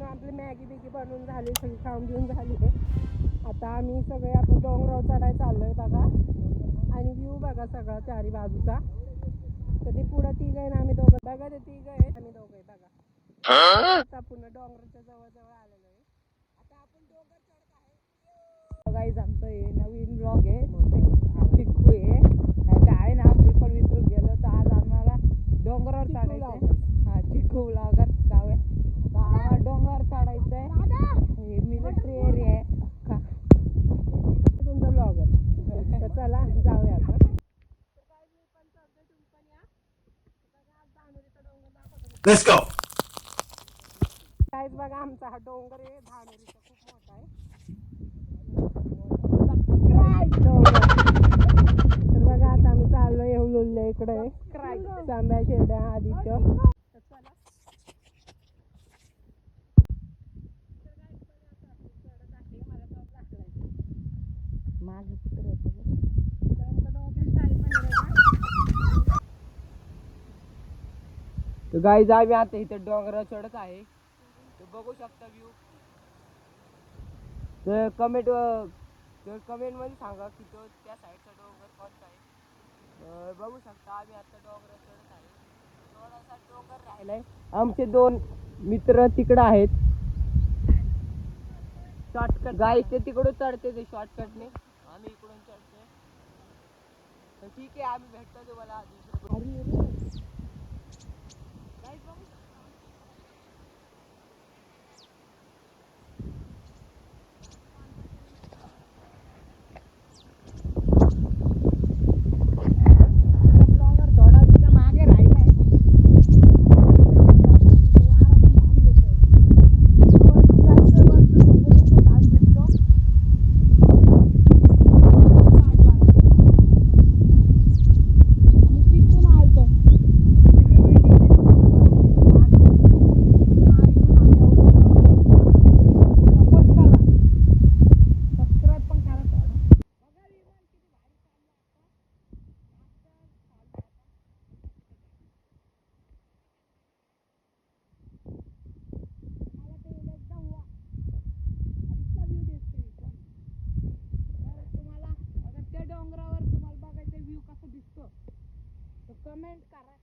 आपली मॅगी बिगी बनवून झाली, सगळी खाऊन घेऊन झाली. आता आम्ही सगळे आता डोंगरावर चढायला चाललोय बघा. आणि व्ह्यू बघा सगळा चारी बाजूचा. तर ते पुढं तिघ आहे ना आम्ही दोघं बघा, ते तिघ आहे आम्ही दोघं बघा. आता पुन्हा डोंगराच्या जवळ जवळ आलेलो आहे. आता आपण डोंगर चढत आहे. गाईज आमचं हे नवीन ब्लॉग आहे. चिक्कू आहे काय आहे ना, मी पण विसरून गेलो. तर आज आम्हाला डोंगरावर चढायचं. हा चिक्कू ब्लॉगर जाऊया. आम्हाला डोंगरावर चढायचं आहे. हे मिलिटरी एरिया आहे का तुमचा ब्लॉगर. तर चला जाऊया आपण. Let's go. काहीच बघा आमचा हा डोंगर आहे धानोरीचा, खूप मोठा आहे. तर बघा आता आम्ही चाललोय येऊलुल्ल्या इकडे जांभ्या शेरड्या आदित्य. तर गाईज आम्ही आता इथे डोंगरावर चढत आहे. तर बघू शकता व्ह्यू. तर कमेंट मध्ये सांगा की तो त्या साईडचा डोंगर कोणता आहे. बघू शकता आम्ही आता डोंगरावर चढत आहे. थोडासा डोंगर राहिलाय. आमचे 2 मित्र तिकडं आहेत. शॉर्टकट गाईज ते तिकडून चढते ते शॉर्टकटने, आम्ही इकडून चढतोय. तर ठीक आहे, आम्ही भेटतो तुम्हाला दुसरं. डोंगरावर तुम्हाला बघायचं व्ह्यू कसं दिसतो तर कमेंट करा.